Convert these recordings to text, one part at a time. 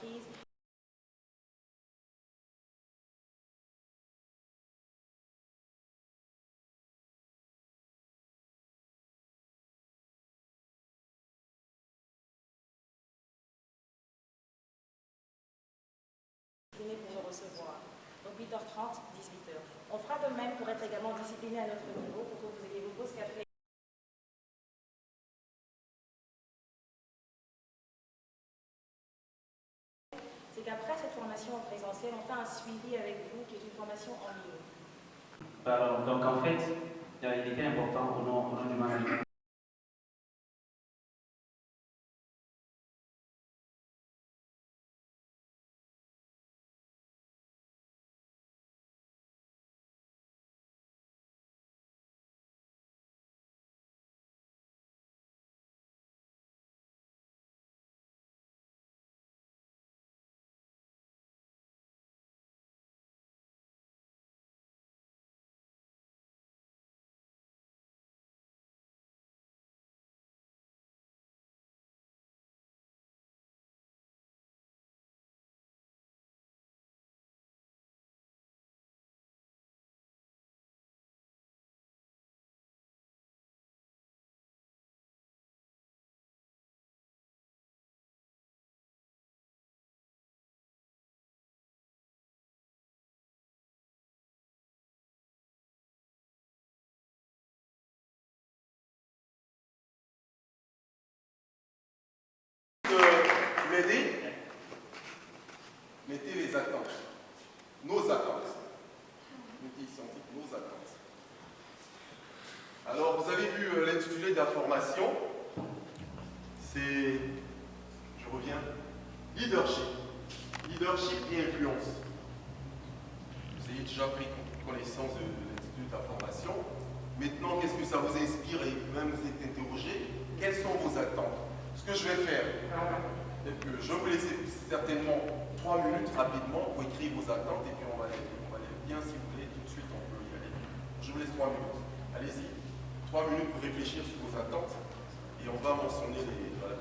entreprise. Pour nous recevoir. Donc 8h30, 18h. On fera de même pour être également discipliné à notre niveau, pour que vous ayez vos pauses café. C'est qu'après cette formation en présentiel, on fait un suivi avec vous qui est une formation en ligne. Alors, donc en fait, il était important au nom du management. M'aider, mettez les attentes, nos attentes. Mettez ici nos attentes. Alors, vous avez vu l'intitulé de la formation, c'est, je reviens, leadership. Leadership et influence. Vous avez déjà pris connaissance de l'intitulé de la formation. Maintenant, qu'est-ce que ça vous inspire et même vous êtes interrogé? Quelles sont vos attentes? Ce que je vais faire, je vais vous laisser certainement 3 minutes rapidement pour écrire vos attentes et puis on va aller bien, si vous voulez, tout de suite on peut y aller. Je vous laisse 3 minutes. Allez-y. 3 minutes pour réfléchir sur vos attentes et on va mentionner les... Voilà.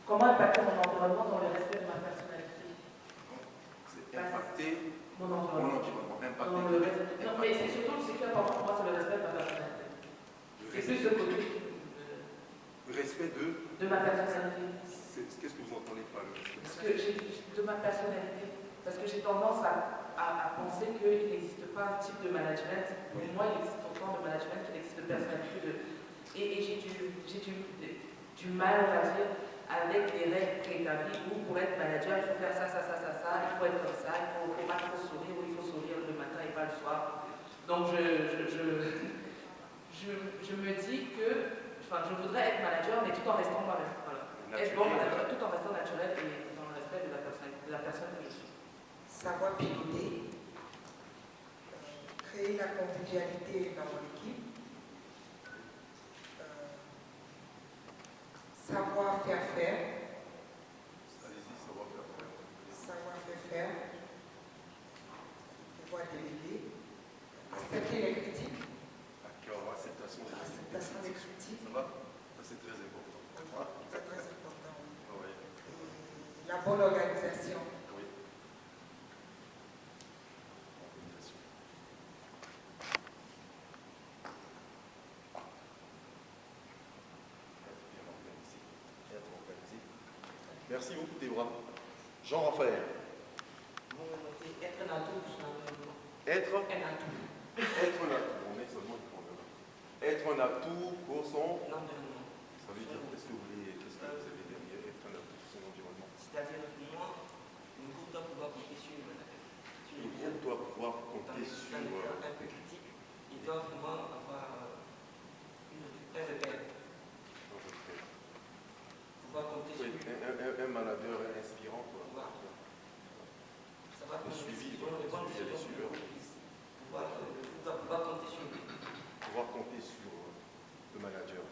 Comment impacter mon environnement dans le respect de ma personnalité? C'est impacter mon environnement. Non, mais c'est surtout ce qui est important pour moi, c'est le respect de ma personnalité. C'est plus le côté. Le respect de ma personnalité. Qu'est-ce que vous entendez par le respect? Parce que de ma personnalité. Parce que j'ai tendance à penser qu'il n'existe pas un type de management. Pour moi, il existe autant de management qu'il existe de personnalité. Et j'ai du mal, on va dire, avec des règles préétablies où pour être manager, il faut faire ça, il faut être comme ça, il faut pas trop sourire ou il faut sourire le matin et pas le soir. Donc je me dis que je voudrais être manager, mais tout en restant moi-même. Voilà. Être bon manager, tout en restant naturel et dans le respect de la personne que je suis. Savoir piloter, créer la convivialité dans mon équipe, savoir faire. Allez-y, savoir faire. Savoir faire, pouvoir déléguer, accepter les critiques. D'accord, acceptation des critiques. Ça va? Ça c'est très important. C'est très important. Oui. Et la bonne organisation. Oui. Merci beaucoup, Débora. Jean-Raphaël. Être un atout. Être un atout. Être un atout. On met seulement du point. Être un atout pour son... L'environnement. Ça veut dire, qu'est-ce que vous avez derrière être un atout pour son environnement? C'est-à-dire, moi, le groupe doit pouvoir compter sur le manager. Le groupe doit pouvoir compter sur... un peu critique, ils doivent vraiment avoir un repère. Pouvoir compter sur... Un manager inspirant, quoi. Voilà. Ça va Le suivi, il y a des suiveurs. Pouvoir compter sur lui. Pouvoir compter sur le manager.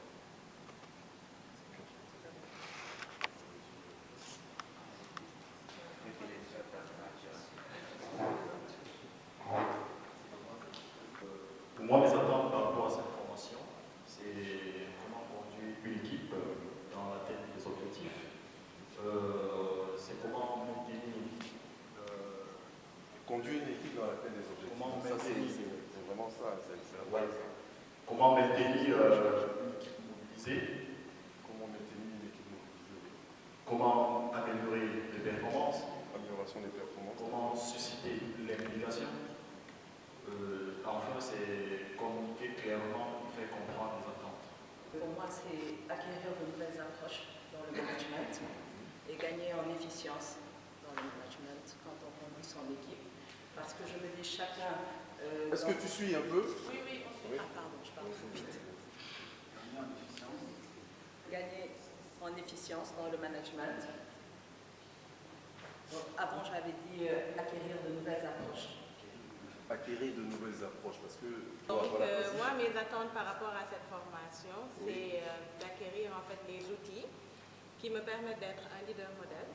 Pour moi, mes attentes par rapport à cette formation, c'est comment conduire une équipe dans la tête des objectifs comment maintenir une équipe mobilisée, Comment maintenir une équipe mobilisée? comment améliorer les performances, Amélioration des performances. comment susciter l'implication. Enfin, c'est communiquer clairement, faire comprendre les attentes. Pour moi, c'est acquérir de nouvelles approches dans le management et gagner en efficience dans le management quand on conduit son équipe. Parce que je me dis chacun... Est-ce que tu suis un peu? Oui, oui. Oui. Ah pardon, je parle trop vite. Gagner en efficience dans le management. Donc, avant, j'avais dit acquérir de nouvelles approches. Acquérir de nouvelles approches parce que... Donc, Voilà, vas-y. moi, mes attentes par rapport à cette formation, c'est d'acquérir en fait les outils qui me permettent d'être un leader modèle.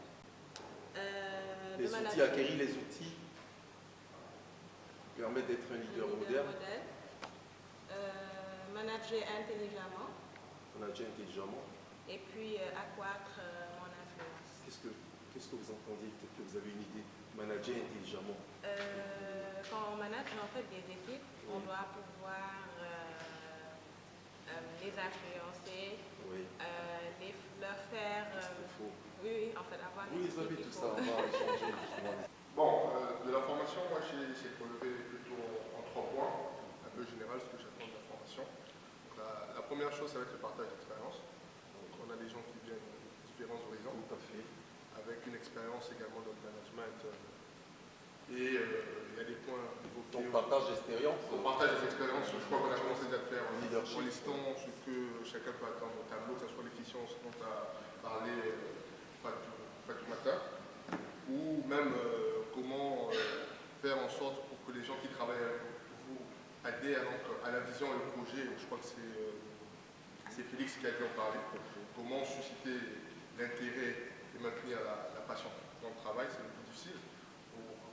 Les outils, acquérir les outils permettent d'être un leader moderne, manager intelligemment manager intelligemment. et puis accroître mon influence. Qu'est-ce que vous entendez? Peut-être que vous avez une idée. Manager intelligemment. Quand on manage en fait des équipes, on doit pouvoir les influencer, Oui. leur faire, Faut. oui, en fait, avoir Oui, les vous avez outils tout qu'il ça, faut. on va échanger justement. Bon, de la formation, moi j'ai essayé de relever plutôt en 3 points, un peu général ce que j'attends de la formation. Donc, la première chose, ça va être le partage d'expérience. Donc on a des gens qui viennent de différents horizons, Tout à fait. avec une expérience également dans le management. Et il y a des points évoqués. Donc partage d'expérience. On partage des expériences, je crois qu'on a commencé déjà à le faire en Leadership. listant ce que chacun peut attendre au tableau, que ce soit l'efficience dont a parlé Fatoumata, ou même comment faire en sorte pour que les gens qui travaillent avec vous adhèrent donc, à la vision et au projet. Je crois que c'est Félix qui a dû en parler. Comment susciter l'intérêt et maintenir la passion dans le travail, c'est le plus difficile.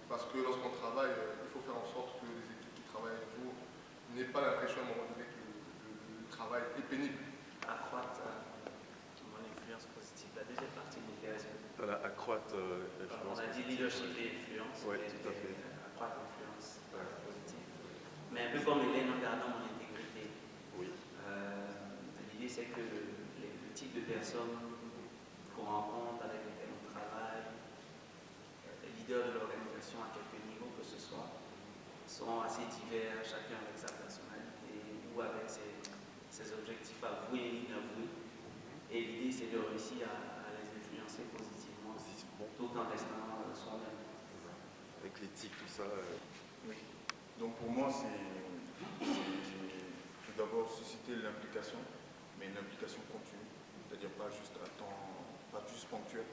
Parce que lorsqu'on travaille, il faut faire en sorte que les équipes qui travaillent avec vous n'aient pas l'impression à un moment donné que le travail est pénible. Accroître mon influence positive. La deuxième partie m'intéresse. Voilà, accroître On a dit leadership et influence. Oui, tout à fait. Accroître l'influence positive. Mais un peu comme Hélène en gardant mon intégrité. Oui. L'idée, c'est que le type de personnes qu'on rencontre, avec lesquelles on travaille, les leaders de l'organisation à quelque niveau que ce soit, sont assez divers, chacun avec sa personnalité ou avec ses objectifs avoués et inavoués. Et l'idée, c'est de réussir à les influencer positivement, tout en restant soi-même. Avec l'éthique, tout ça. Oui. Donc pour moi, c'est tout d'abord susciter l'implication, mais une implication continue, c'est-à-dire pas juste à temps, pas juste ponctuel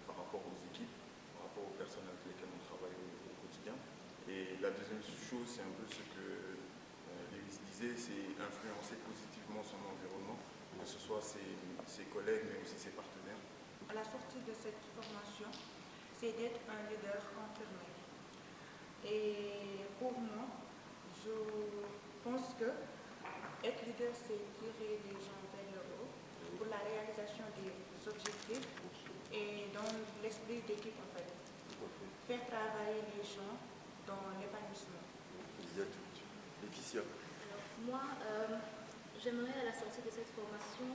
par rapport aux équipes, par rapport aux personnes avec lesquelles on travaille au quotidien. Et la deuxième chose, c'est un peu ce que Lévis disait, c'est influencer positivement son environnement, que ce soit ses collègues, mais aussi ses partenaires. À la sortie de cette formation, c'est d'être un leader confirmé. Et pour moi, je pense que être leader, c'est tirer les gens vers le haut pour la réalisation des objectifs et dans l'esprit d'équipe en fait. Faire travailler les gens dans l'épanouissement. Laetitia. Moi, j'aimerais à la sortie de cette formation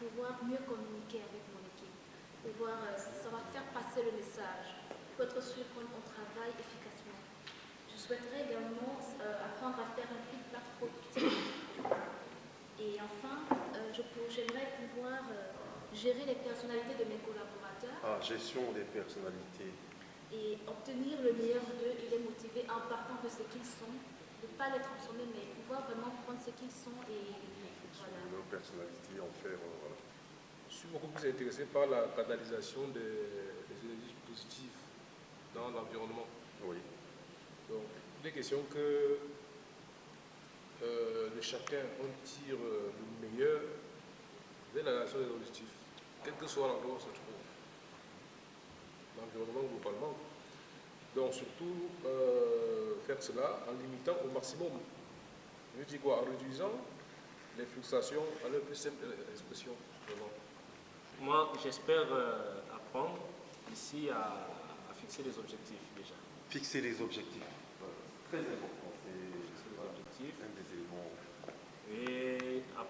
pouvoir mieux communiquer avec mon équipe, pouvoir savoir faire passer le message, pour être sûr qu'on travaille efficacement. Je souhaiterais également apprendre à faire un feedback productif. Et enfin, j'aimerais pouvoir gérer les personnalités de mes collaborateurs. Ah, gestion des personnalités. Et obtenir le meilleur d'eux et les motiver en partant de ce qu'ils sont, de ne pas les transformer, mais pouvoir vraiment prendre ce qu'ils sont et voilà. Leur personnalité, en faire. Voilà. Je suis beaucoup plus intéressé par la canalisation des énergies positives dans l'environnement. Oui. Donc, il est question que de chacun, on tire le meilleur de la relation des objectifs, quel que soit l'endroit où on se trouve. L'environnement globalement. Donc, surtout, faire cela en limitant au maximum. Je dis quoi? En réduisant les frustrations à leur plus simple expression. Moi, j'espère apprendre ici à fixer des objectifs déjà. Fixer les objectifs. Très important. C'est Fixer les objectifs. un des éléments.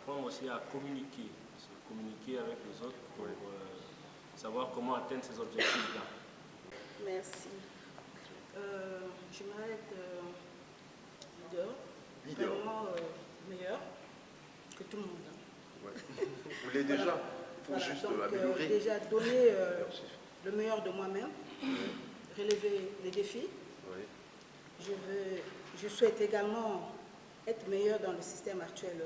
apprendre aussi à communiquer, communiquer avec les autres pour savoir comment atteindre ces objectifs-là. Merci. J'aimerais être leader, vraiment meilleur que tout le monde. Ouais. Vous l'êtes déjà, il faut juste améliorer. Déjà donner le meilleur de moi-même, relever les défis. Oui. Je souhaite également être meilleur dans le système actuel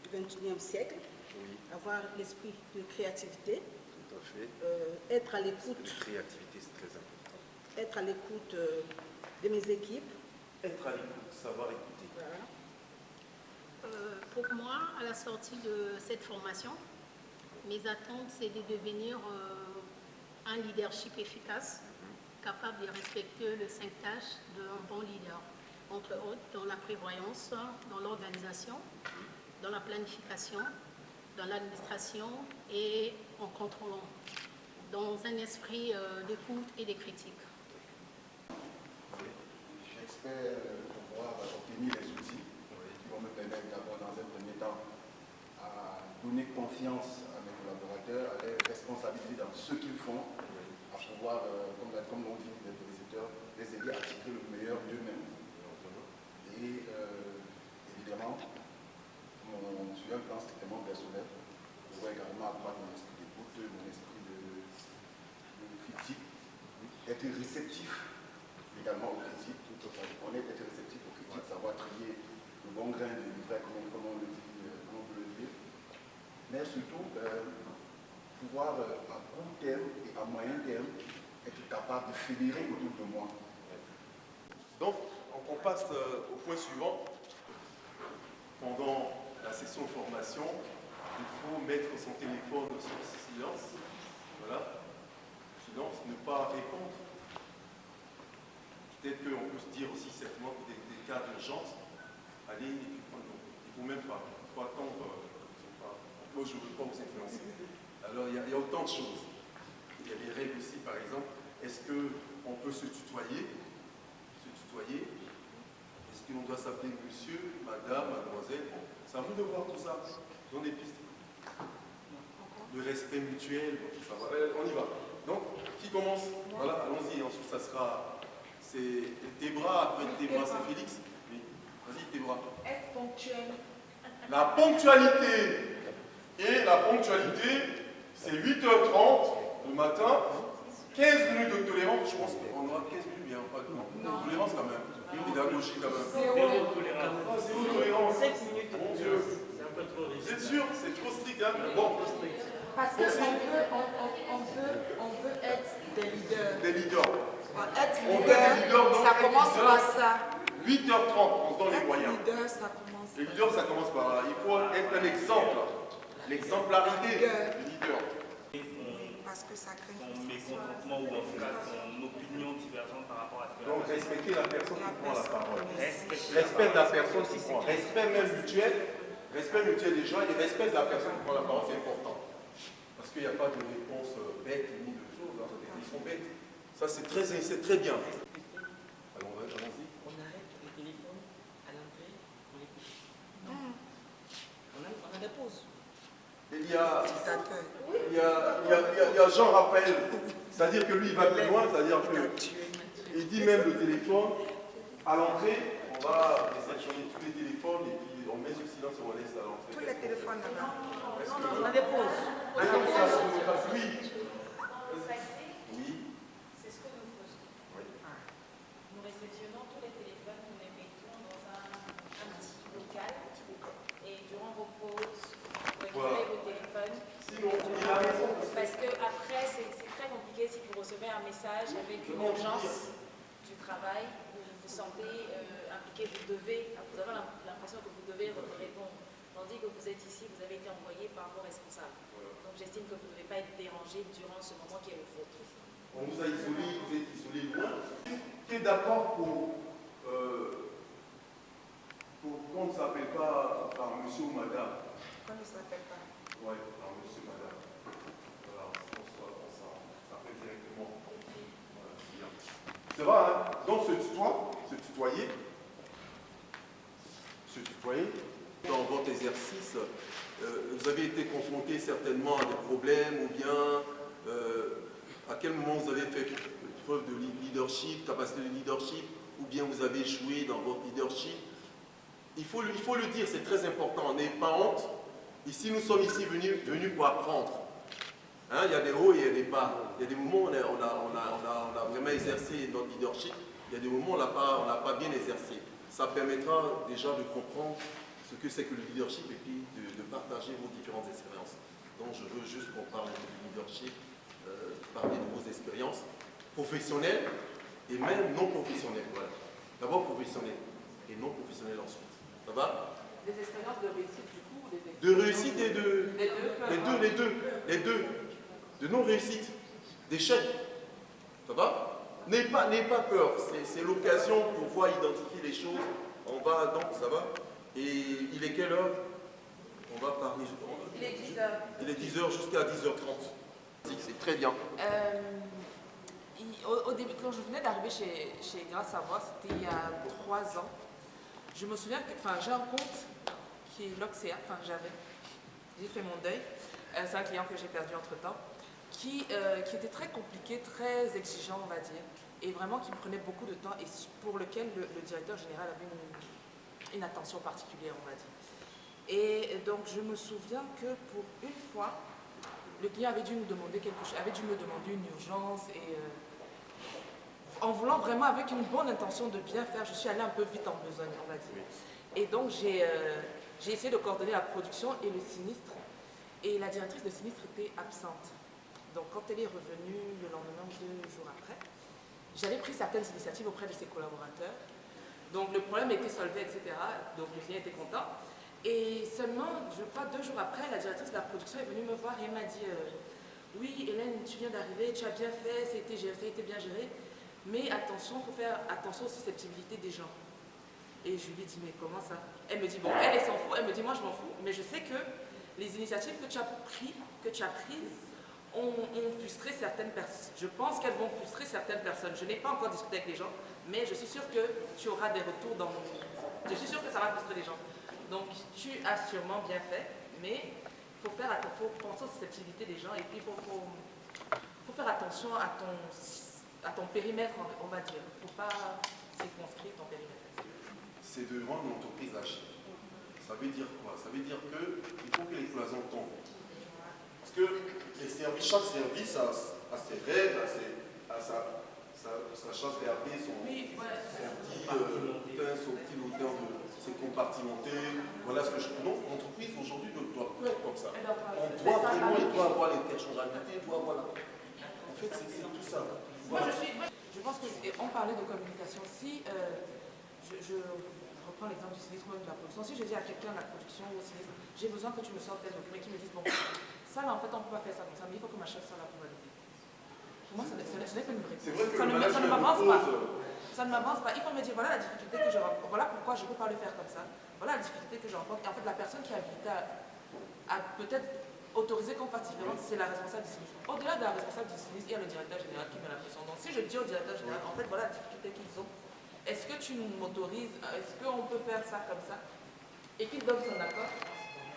du XXIe siècle, avoir l'esprit de créativité, tout à fait. Être à l'écoute. La créativité, c'est très important. Être à l'écoute de mes équipes. Être à l'écoute, savoir écouter. Voilà. Pour moi, à la sortie de cette formation, mes attentes, c'est de devenir un leadership efficace, capable de respecter les 5 tâches d'un bon leader, entre autres dans la prévoyance, dans l'organisation, dans la planification, dans l'administration et en contrôlant, dans un esprit d'écoute et de critique. J'espère pouvoir obtenir les outils qui vont me permettre d'abord, dans un premier temps, à donner confiance à mes collaborateurs, à les responsabiliser dans ce qu'ils font, à pouvoir, comme l'ont dit les prédécesseurs, les aider à tirer le meilleur d'eux-mêmes. Et évidemment, sur un plan strictement personnel, je dois également accroître mon esprit d'écoute, mon esprit de critique, être réceptif également aux critiques. On est être réceptif aux critiques, savoir trier le bon grain de l'ivraie, comme on le dit, comme on peut le dire. Mais surtout, pouvoir à court terme et à moyen terme être capable de fédérer autour de moi. Donc, on passe au point suivant. Pendant la session de formation, il faut mettre son téléphone sur silence. Voilà. Silence, ne pas répondre. Peut-être qu'on peut se dire aussi certainement que des cas d'urgence, allez, il ne faut même pas. Il faut attendre. Moi, je ne veux pas vous influencer. Alors, il y a autant de choses. Il y a des règles aussi, par exemple. Est-ce qu'on peut se tutoyer? Est-ce qu'on doit s'appeler monsieur, madame, mademoiselle? C'est à vous de voir tout ça. Dans des pistes. Le respect mutuel, tout ça. Voilà, on y va. Donc, qui commence? Voilà, allons-y. Ensuite, ça sera. C'est Tébra, après Tébra, c'est Félix. Oui. Vas-y, Tébra. Être ponctuel. La ponctualité. Et la ponctualité, c'est 8h30 le matin, 15 minutes de tolérance. Je pense qu'on aura 15 minutes, bien, pas de tolérance quand même. Pédagogie quand même. Zéro tolérance. Zéro tolérance. 5 minutes. Mon Dieu. C'est un peu trop rigide. Vous êtes sûr? C'est trop strict, hein? Bon. Parce qu'on veut être des leaders. Des leaders. Être On veut des leaders, donc ça commence leader, par ça. 8h30, on se donne les moyens. Leader, ça commence. Les leaders, ça commence par là. Il faut être un exemple. L'exemplarité du leader. Parce que ça crée son mécontentement ou en tout cas son opinion divergente par rapport à ce que Donc respecter la personne qui prend la parole. Respect de la personne qui prend. Respect même mutuel. Respect mutuel des gens et respect de la personne qui prend la parole, c'est important. Parce qu'il n'y a pas de réponse bête ni de choses. Ils sont bêtes. Ça, c'est très bien. Allons-y. On arrête les téléphones à l'entrée, on les coupe. On a des pauses. Il y a Jean-Raphaël, c'est-à-dire que lui, il va plus loin, c'est-à-dire qu'il dit même le téléphone, à l'entrée, on va réceptionner tous les téléphones et puis on met sur silence et on laisse à l'entrée. tous les téléphones là-bas. On a des pauses. Oui. Oui. C'est ce que nous faisons. Nous réceptionnons tous les téléphones, nous les mettons dans un petit local et durant vos pauses, vous récupérez vos téléphones. Parce que après, c'est très compliqué si vous recevez un message avec une urgence du travail, vous vous sentez impliqué, vous avez l'impression que vous devez répondre. Tandis que vous êtes ici, vous avez été envoyé par vos responsables. Donc j'estime que vous ne devez pas être dérangé durant ce moment qui est le vôtre. On vous a isolé, vous êtes isolé loin. Qui est d'accord pour qu'on ne s'appelle pas par monsieur ou madame? Qu'on ne s'appelle pas. Oui, par monsieur, madame. Voilà, on s'appelle directement. Voilà, c'est bien. C'est vrai, hein? Donc se tutoyer, Dans votre exercice, vous avez été confronté certainement à des problèmes ou bien à quel moment vous avez fait preuve de leadership, capacité de leadership, ou bien vous avez échoué dans votre leadership. Il faut le dire, c'est très important. N'ayez pas honte. Ici, nous sommes ici venus pour apprendre. Hein, il y a des hauts et il y a des bas. Il y a des moments où on a vraiment exercé notre leadership. Il y a des moments où on n'a pas bien exercé. Ça permettra déjà de comprendre ce que c'est que le leadership et puis de partager vos différentes expériences. Donc je veux juste qu'on parle du leadership, parler de vos expériences professionnelles et même non professionnelles. Voilà. D'abord professionnelles et non professionnelles ensuite. Ça va? Des expériences de réussite du coup ou des expériences de réussite et de... Les deux. De non-réussite, d'échec. Ça va? N'ayez pas peur. C'est l'occasion pour pouvoir identifier les choses. On va donc, ça va? Et il est quelle heure? On va parler. Il est 10h. Il est 10h jusqu'à 10h30. C'est très bien. Au début, quand je venais d'arriver chez Grâce à Voix, c'était il y a 3 ans. Je me souviens que j'ai un compte qui est l'Oxéa, j'ai fait mon deuil. C'est un client que j'ai perdu entre-temps, qui était très compliqué, très exigeant, on va dire, et vraiment qui me prenait beaucoup de temps et pour lequel le directeur général avait une attention particulière, on va dire. Et donc, je me souviens que pour une fois, le client avait dû me demander quelque chose, avait dû me demander une urgence et en voulant vraiment avec une bonne intention de bien faire, je suis allée un peu vite en besogne, on va dire. Et donc, j'ai essayé de coordonner la production et le sinistre. Et la directrice de sinistre était absente. Donc, quand elle est revenue le lendemain ou 2 jours après, j'avais pris certaines initiatives auprès de ses collaborateurs. Donc, le problème était solvé, etc. Donc, le client était content. Et seulement, je crois, 2 jours après, la directrice de la production est venue me voir et elle m'a dit oui, Hélène, tu viens d'arriver, tu as bien fait, ça a été bien géré. Mais attention, il faut faire attention aux susceptibilités des gens. Et je lui ai dit, mais comment ça? Elle me dit, bon, elle s'en fout. Elle me dit, moi, je m'en fous. Mais je sais que les initiatives que tu as prises ont frustré certaines personnes. Je pense qu'elles vont frustrer certaines personnes. Je n'ai pas encore discuté avec les gens, mais je suis sûre que tu auras des retours dans mon... Je suis sûre que ça va frustrer les gens. Donc, tu as sûrement bien fait, mais il faut penser aux susceptibilités des gens et puis il faut faire attention à ton périmètre, on va dire. Il ne faut pas circonscrire ton périmètre. C'est de rendre l'entreprise agile. Ça veut dire quoi? Ça veut dire qu'il faut que les cloisons tombent. Parce que chaque service a ses règles, a sa chasse gardée, son petit hauteur, c'est compartimenté. Voilà ce que je trouve. Non, l'entreprise aujourd'hui ne doit pas être comme ça. Il doit avoir l'interchangeabilité, il doit avoir la... En fait, c'est tout ça. Moi, je pense qu'on parlait de communication. Si je reprends l'exemple du sinistre ou même de la production, si je dis à quelqu'un de la production ou au sinistre, j'ai besoin que tu me sortes tel document, qui me disent, bon, ça là en fait on ne peut pas faire ça comme ça, mais il faut que ma chef soit là pour valider. Pour moi, ce n'est pas une vraie. Ça ne m'avance pas. Ça ne m'avance pas. Il faut me dire, voilà la difficulté que je rencontre, voilà pourquoi je ne peux pas le faire comme ça, voilà la difficulté que je rencontre. Et en fait, la personne qui est habilitée à peut-être autoriser qu'on fasse différent, c'est la responsable du sinistre. Au-delà de la responsable du sinistre, il y a le directeur général qui met la pression. Donc si je dis au directeur général, en fait, voilà la difficulté qu'ils ont, est-ce que tu m'autorises, est-ce qu'on peut faire ça comme ça? Et puis donne son accord,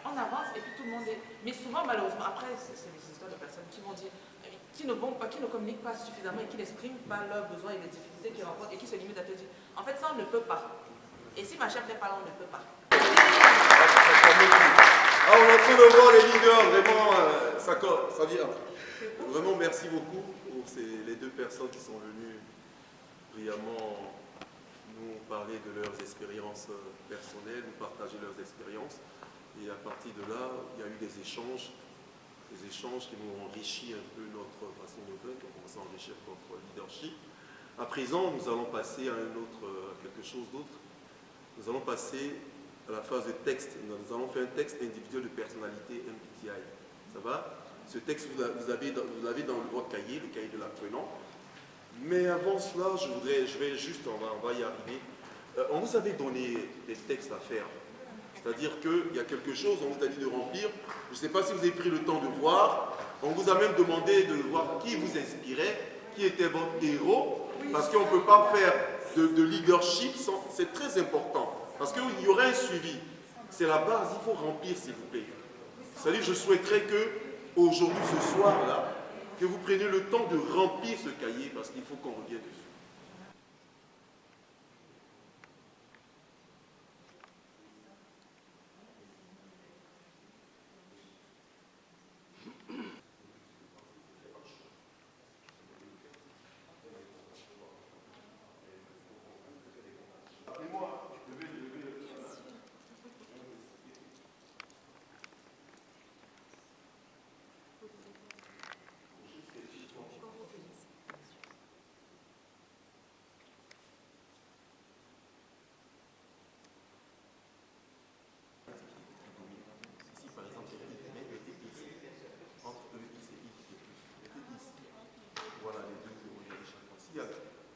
on avance et puis tout le monde est... Mais souvent, malheureusement, après, c'est des histoires de personnes qui vont dire, qui ne communiquent pas suffisamment et qui n'expriment pas leurs besoins et les difficultés qu'ils rencontrent et qui se limitent à te dire, en fait, ça, on ne peut pas. Et si ma chef n'est pas là, on ne peut pas. Ah, on est en train de voir les leaders, vraiment, ça vient. Vraiment, merci beaucoup pour les 2 personnes qui sont venues brillamment nous parler de leurs expériences personnelles, nous partager leurs expériences. Et à partir de là, il y a eu des échanges qui m'ont enrichi un peu notre façon de faire, qui ont commencé à enrichir notre leadership. À présent, nous allons passer à quelque chose d'autre. Nous allons passer à la phase de texte. Nous allons faire un texte individuel de personnalité MBTI. Ça va? Ce texte, vous l'avez dans votre cahier, le cahier de l'apprenant. Mais avant cela, je vais juste, on va y arriver. On vous avait donné des textes à faire. C'est-à-dire qu'il y a quelque chose, on vous a dit de remplir. Je ne sais pas si vous avez pris le temps de voir. On vous a même demandé de voir qui vous inspirait, qui était votre héros. Parce qu'on ne peut pas faire de leadership sans... C'est très important. Parce qu'il y aurait un suivi. C'est la base, il faut remplir, s'il vous plaît. C'est-à-dire, je souhaiterais que, aujourd'hui, ce soir-là, que vous preniez le temps de remplir ce cahier, parce qu'il faut qu'on revienne dessus.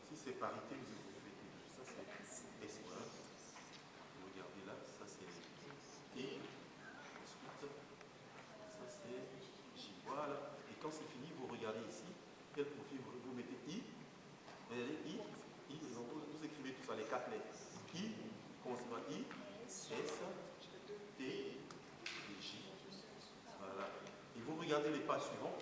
Si c'est parité, vous faites ça, c'est S1. Vous regardez là, ça c'est I. Ensuite, ça c'est J. Voilà. Et quand c'est fini, vous regardez ici, quel profil vous mettez I. Vous regardez I, vous écrivez tout ça, les 4 lettres. I, commencez par I, S, T, et J. Voilà. Et vous regardez les pas suivants.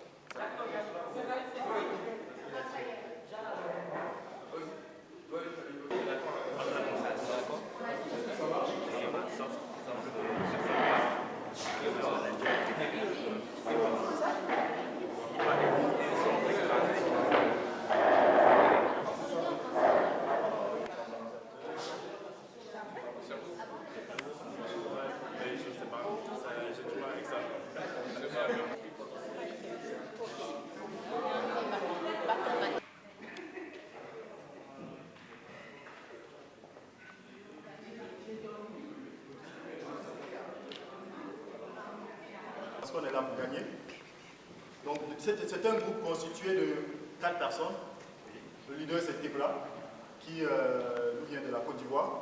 Parce qu'on est là pour gagner. Donc c'est un groupe constitué de 4 personnes. Le leader c'est Tebla, qui nous vient de la Côte d'Ivoire.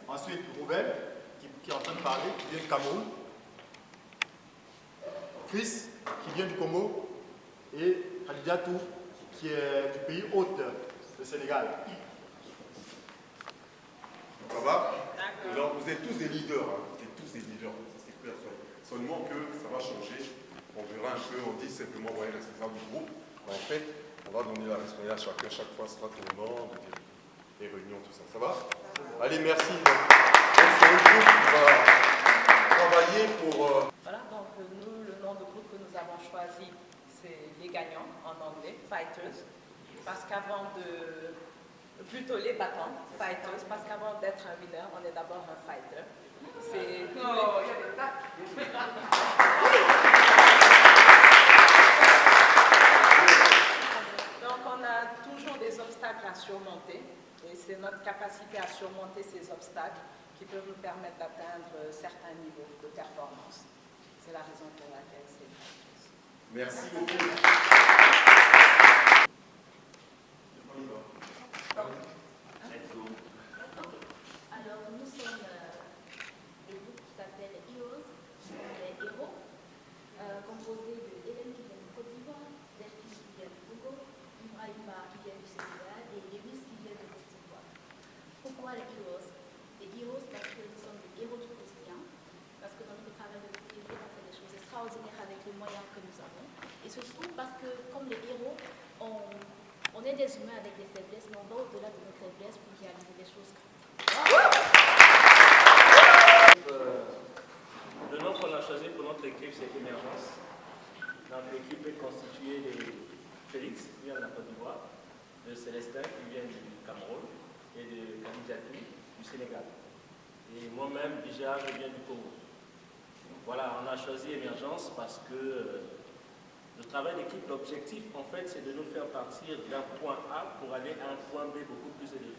Ensuite Rouvel, qui est en train de parler, qui vient du Cameroun. Chris, qui vient du Congo. Et Halidatou, qui est du pays hôte, le Sénégal. Ça va? Alors, vous êtes tous des leaders, hein. Vous êtes tous des leaders, c'est clair. Seulement que ça va changer. On verra un peu, on dit simplement, ouais, responsable du groupe. En fait, on va donner la responsabilité à chacun. Chaque fois, ce sera tournant, des réunions, tout ça. Ça va? Allez, merci. Donc, c'est un groupe qui va travailler pour... Voilà, donc nous, le nom de groupe que nous avons choisi, c'est les gagnants en anglais, fighters. Parce qu'avant de... Plutôt les battants, fighters, parce qu'avant d'être un winner, on est d'abord un fighter. C'est il y a des tacs. Donc on a toujours des obstacles à surmonter et c'est notre capacité à surmonter ces obstacles qui peuvent nous permettre d'atteindre certains niveaux de performance. C'est la raison pour laquelle c'est fighters. Merci beaucoup. Alors, nous sommes des groupes qui s'appellent Heroes, les héros, composés de Hélène qui vient de Côte d'Ivoire, Delphine qui vient du Togo, Ibrahima qui vient du Sénégal et Lewis qui vient de Côte d'Ivoire. Pourquoi les Heroes? Les Heroes parce que nous sommes des héros du quotidien, parce que dans notre travail de quotidien, on fait des choses extraordinaires avec les moyens que nous avons. Et surtout parce que, comme les héros, on est des humains avec des faiblesses, mais on va au-delà de nos faiblesses pour réaliser des choses grandes. Le nom qu'on a choisi pour notre équipe, c'est Émergence. Notre équipe est constituée de Félix, qui vient de la Côte d'Ivoire, de Célestin, qui vient du Cameroun, et de Kadidiati, du Sénégal. Et moi-même, Bija, je viens du Congo. Voilà, on a choisi Émergence parce que le travail d'équipe, l'objectif, en fait, c'est de nous faire partir d'un point A pour aller à un point B beaucoup plus élevé.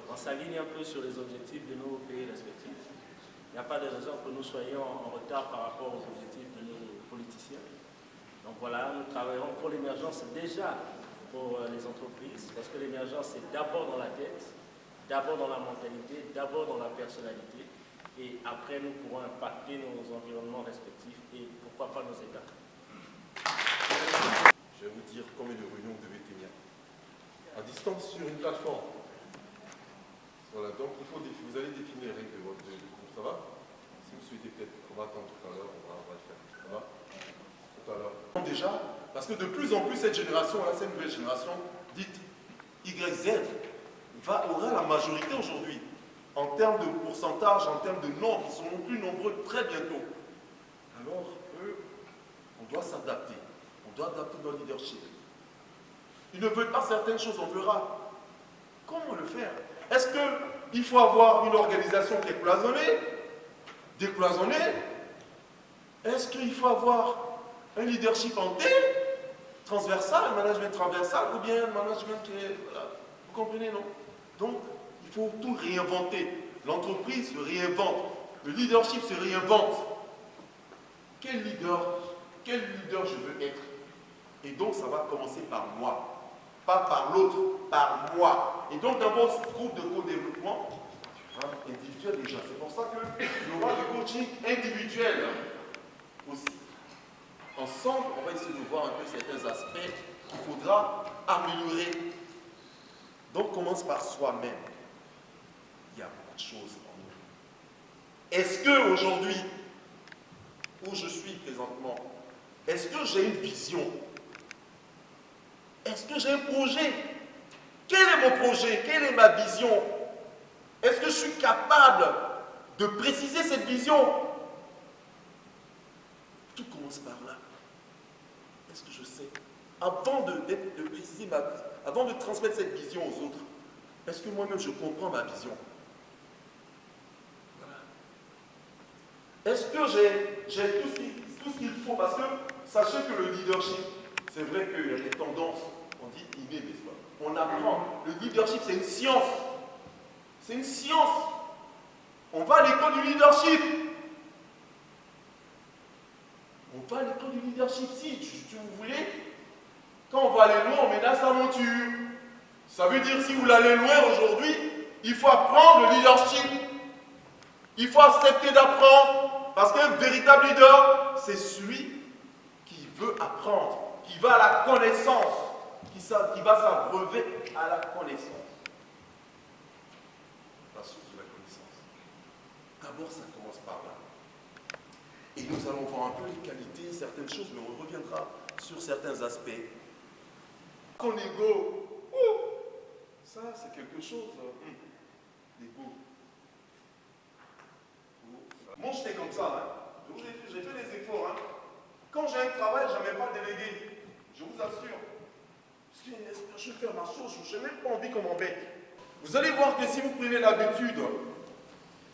On s'aligne un peu sur les objectifs de nos pays respectifs. Il n'y a pas de raison que nous soyons en retard par rapport aux objectifs de nos politiciens. Donc voilà, nous travaillerons pour l'émergence déjà pour les entreprises, parce que l'émergence, c'est d'abord dans la tête, d'abord dans la mentalité, d'abord dans la personnalité, et après, nous pourrons impacter nos environnements respectifs et pourquoi pas nos États. Je vais vous dire combien de réunions vous devez tenir. À distance sur une plateforme. Voilà, donc vous allez définir les règles de votre groupe, ça va? Si vous souhaitez peut-être, on va attendre tout à l'heure, on va le faire. Ça va? Tout à l'heure. Déjà, parce que de plus en plus, cette génération-là, cette nouvelle génération, dite YZ, aura la majorité aujourd'hui. En termes de pourcentage, en termes de nombre, ils seront plus nombreux très bientôt. Alors, eux, on doit s'adapter. On doit adapter notre leadership. Ils ne veulent pas certaines choses, on verra. Comment le faire? Est-ce qu'il faut avoir une organisation qui est cloisonnée, décloisonnée? Est-ce qu'il faut avoir un leadership en T, transversal, un management transversal, ou bien un management qui est... Voilà. Vous comprenez, non? Donc, il faut tout réinventer. L'entreprise se réinvente. Le leadership se réinvente. Quel leader je veux être? Et donc, ça va commencer par moi. Pas par l'autre, par moi. Et donc, dans votre groupe de co-développement, individuel déjà, c'est pour ça qu'il y aura du coaching individuel aussi. Ensemble, on va essayer de voir un peu certains aspects qu'il faudra améliorer. Donc, commence par soi-même. Il y a beaucoup de choses en nous. Est-ce qu'aujourd'hui, où je suis présentement, est-ce que j'ai une vision? Est-ce que j'ai un projet? Quel est mon projet? Quelle est ma vision? Est-ce que je suis capable de préciser cette vision? Tout commence par là. Est-ce que je sais? Avant de préciser ma vision, avant de transmettre cette vision aux autres, est-ce que moi-même je comprends ma vision? Voilà. Est-ce que j'ai tout ce qu'il faut? Parce que sachez que le leadership, c'est vrai qu'il y a des tendances, on dit inné, mais pas. On apprend. Le leadership, c'est une science. C'est une science. On va à l'école du leadership. On va à l'école du leadership. Si vous voulez, quand on va aller loin, on menace sa monture. Ça veut dire, si vous allez loin aujourd'hui, il faut apprendre le leadership. Il faut accepter d'apprendre. Parce qu'un véritable leader, c'est celui qui veut apprendre, qui va à la connaissance, qui va s'abreuver à la connaissance. La source de la connaissance. D'abord, ça commence par là. Et nous allons voir un peu les qualités, certaines choses, mais on reviendra sur certains aspects. Ton ego, ça c'est quelque chose. L'ego. Moi j'étais comme ça, hein. J'ai fait des efforts. Hein. Quand j'ai un travail, je n'aime pas déléguer. Je vous assure. Parce que je vais faire ma chose, je n'ai même pas envie qu'on m'embête. Vous allez voir que si vous prenez l'habitude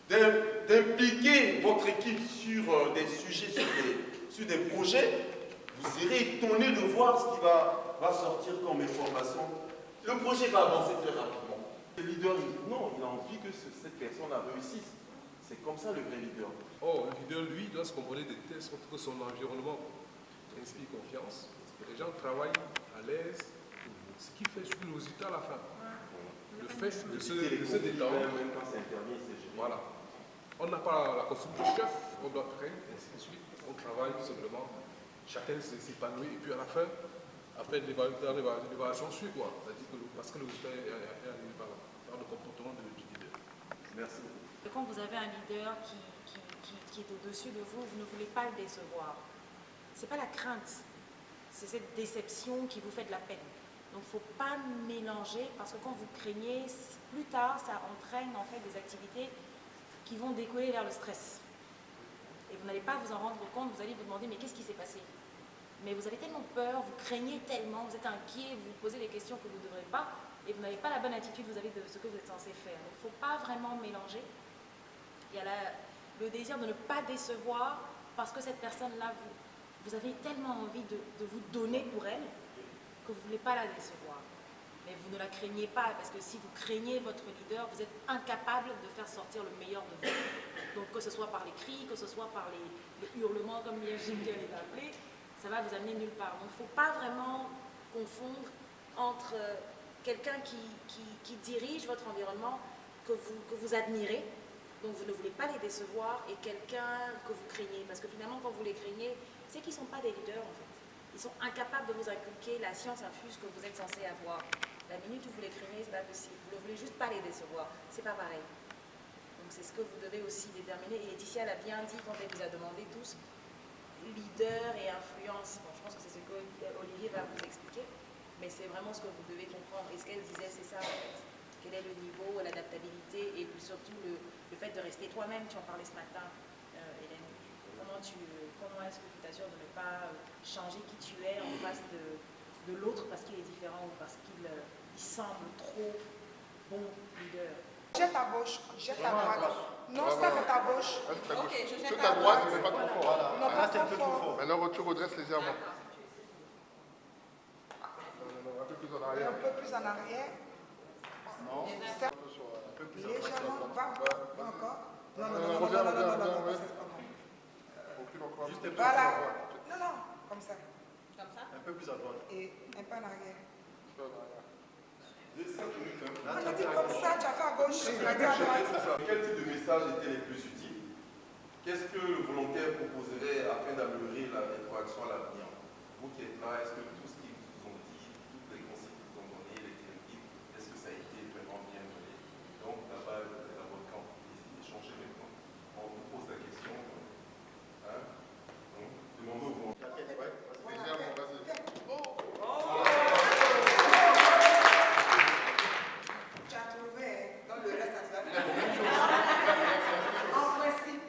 d'impliquer votre équipe sur des sujets, sur des projets, vous serez étonné de voir ce qui va sortir comme information. Le projet va avancer très rapidement. Le leader, il a envie que cette personne réussisse. C'est comme ça le vrai leader. Oh, le leader, lui, doit se comporter de telle sorte que son environnement inspire confiance, que les gens travaillent à l'aise, ce qui fait surtout le résultat à la fin. Le fait de se détendre. Voilà. On n'a pas la costume du chef, on doit traîner, ainsi de suite. On travaille simplement, chacun s'épanouit, et puis à la fin, après l'évaluation suit quoi. Parce que le résultat est arrivé par le comportement du leader. Merci. Quand vous avez un leader qui est au-dessus de vous, vous ne voulez pas le décevoir. Ce n'est pas la crainte, c'est cette déception qui vous fait de la peine. Donc il ne faut pas mélanger, parce que quand vous craignez, plus tard, ça entraîne en fait des activités qui vont décoller vers le stress. Et vous n'allez pas vous en rendre compte, vous allez vous demander mais qu'est-ce qui s'est passé? Mais vous avez tellement peur, vous craignez tellement, vous êtes inquiet, vous vous posez des questions que vous ne devrez pas, et vous n'avez pas la bonne attitude vis-à-vis de ce que vous êtes censé faire. Donc il ne faut pas vraiment mélanger. Il y a le désir de ne pas décevoir, parce que cette personne-là, vous avez tellement envie de vous donner pour elle, que vous ne voulez pas la décevoir. Mais vous ne la craignez pas, parce que si vous craignez votre leader, vous êtes incapable de faire sortir le meilleur de vous. Donc que ce soit par les cris, que ce soit par les hurlements, comme Jingle les a appelé, ça va vous amener nulle part. Donc il ne faut pas vraiment confondre entre quelqu'un qui dirige votre environnement, que vous admirez, donc vous ne voulez pas les décevoir, et quelqu'un que vous craignez. Parce que finalement, quand vous les craignez, c'est qu'ils ne sont pas des leaders en fait. Ils sont incapables de vous inculquer la science infuse que vous êtes censé avoir. La minute où vous les craignez, c'est pas possible. Vous ne voulez juste pas les décevoir. C'est pas pareil. Donc Donc c'est ce que vous devez aussi déterminer. Et Laetitia l'a bien dit quand elle vous a demandé tous, leader et influence. Bon, je pense que c'est ce que Olivier va vous expliquer, mais c'est vraiment ce que vous devez comprendre. Et ce qu'elle disait, c'est ça en fait. Quel est le niveau, l'adaptabilité et puis surtout le fait de rester toi-même. Tu en parlais ce matin, Hélène. Comment est-ce que tu t'assures de ne pas changer qui tu es en face de l'autre parce qu'il est différent ou parce qu'il semble trop bon leader? Jette à gauche, jette à droite. Non, ça c'est à gauche. Ok, je jette à droite, mais pas trop fort. Voilà. Non, pas trop fort. Maintenant, tu redresses légèrement. Un peu plus en arrière. Un peu plus en arrière. Non. Un peu plus en arrière. Légèrement, va encore. Non, reviens. Voilà. Non, comme ça. Comme ça? Un peu plus à droite. Et un peu en arrière. On a dit comme ça, tu as fait à gauche, tu as dit à droite. Quel type de message était les plus utiles? Qu'est-ce que le volontaire proposerait afin d'améliorer la rétroaction à l'avenir? Vous qui êtes là, est-ce que tout ce qu'ils vous ont dit, toutes les conseils qu'ils vous ont donnés, les directives, est-ce que ça a été vraiment bien donné? Donc là-bas, à votre camp, échangez maintenant. On vous pose la question. Hein? Donc, demandez au volontaire. Légèrement, vas-y. Tu as trouvé, dans le reste, ça se va. En principe.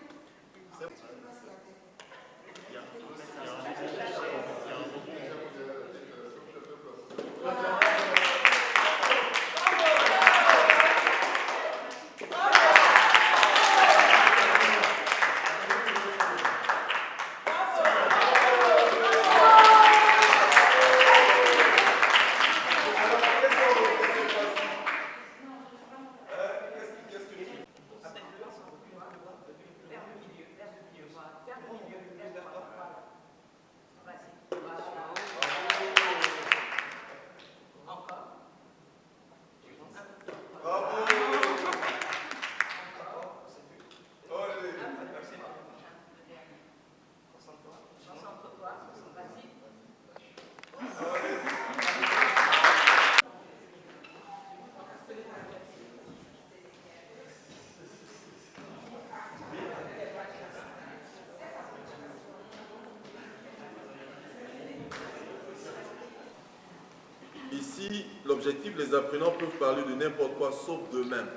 Ici, l'objectif, les apprenants peuvent parler de n'importe quoi sauf d'eux-mêmes.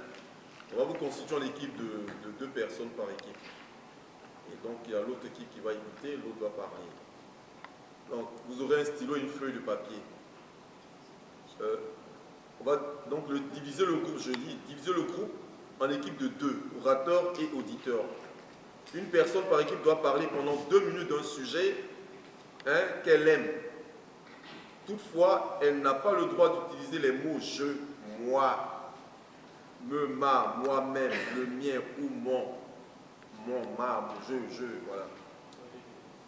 On va vous constituer une équipe de 2 personnes par équipe. Et donc, il y a l'autre équipe qui va écouter, l'autre va parler. Donc, vous aurez un stylo et une feuille de papier. On va donc diviser le groupe, diviser le groupe en équipe de 2, orateurs et auditeurs. Une personne par équipe doit parler pendant 2 minutes d'un sujet qu'elle aime. Toutefois, elle n'a pas le droit d'utiliser les mots « je »,« moi »,« me »,« ma »,« moi-même »,« le mien » ou « mon »,« ma »,« je », voilà.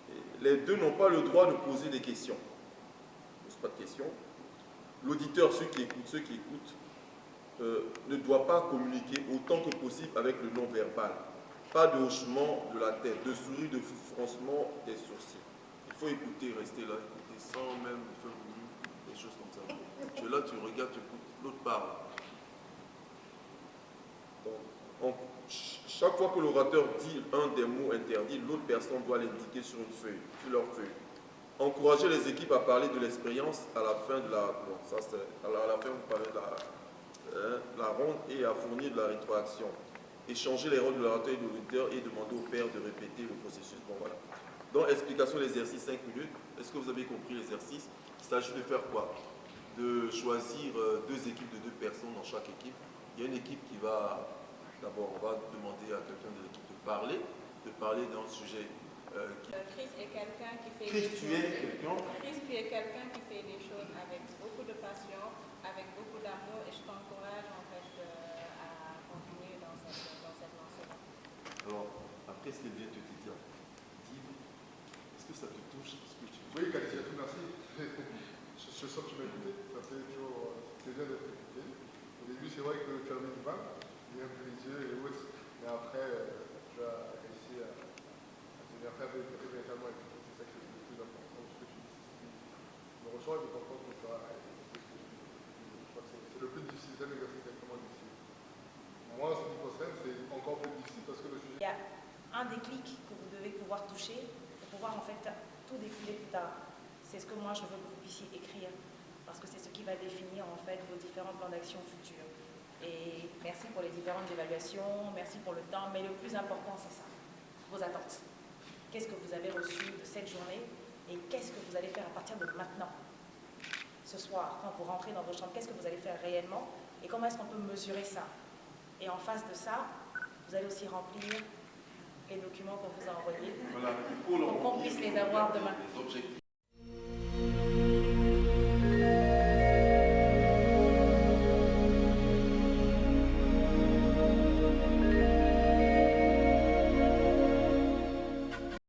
Et les 2 n'ont pas le droit de poser des questions. Ne pose pas de questions. L'auditeur, ceux qui écoutent, ne doit pas communiquer autant que possible avec le non-verbal. Pas de hochement de la tête, de sourire, de froncement des sourcils. Il faut écouter, rester là, écouter sans même faire des choses comme ça. Tu es là, tu regardes, tu écoutes, l'autre parle. Donc, chaque fois que l'orateur dit un des mots interdits, l'autre personne doit l'indiquer sur une feuille, sur leur feuille. Encourager les équipes à parler de l'expérience à la fin de la... Bon, ça c'est... À la fin, vous parlez de la ronde et à fournir de la rétroaction. Échanger les rôles de l'orateur et de l'auditeur et demander au père de répéter le processus. Bon, voilà. Donc, explication de l'exercice 5 minutes. Est-ce que vous avez compris l'exercice? Il s'agit de faire quoi? De choisir 2 équipes de 2 personnes dans chaque équipe. Il y a une équipe qui va... D'abord, on va demander à quelqu'un de l'équipe de parler d'un sujet Chris est quelqu'un qui fait Chris, tu es quelqu'un? Chris, tu es quelqu'un qui fait des choses avec beaucoup de passion, avec beaucoup d'amour, et je t'encourage en fait à continuer dans cette lancée-là. Alors, après ce qu'elle vient de te dire, dis, est-ce que ça te touche ce que tu dis? Oui, Kalicia, tout merci. Je sens que tu m'as écouté. Ça fait toujours... C'est bien d'être écouté. Au début, c'est vrai que tu as mis une vanne, bien plus les yeux et autres, mais après, tu as réussi à tenir faire véritablement écouter. C'est ça qui est le plus important. Ce que tu dis, je me ressens et je comprends que tu as... Je crois que c'est le plus difficile, c'est un exercice extrêmement difficile. Moi, ce qui concerne, c'est encore plus difficile parce que le sujet... Il y a un déclic que vous devez pouvoir toucher pour pouvoir en fait tout découler plus tard. C'est ce que moi je veux que vous puissiez écrire parce que c'est ce qui va définir en fait vos différents plans d'action futurs. Et merci pour les différentes évaluations, merci pour le temps, mais le plus important c'est ça, vos attentes. Qu'est-ce que vous avez reçu de cette journée et qu'est-ce que vous allez faire à partir de maintenant? Ce soir, quand vous rentrez dans vos chambres, qu'est-ce que vous allez faire réellement et comment est-ce qu'on peut mesurer ça? Et en face de ça, vous allez aussi remplir les documents qu'on vous a envoyés Voilà, il faut pour qu'on puisse les avoir demain. les objectifs.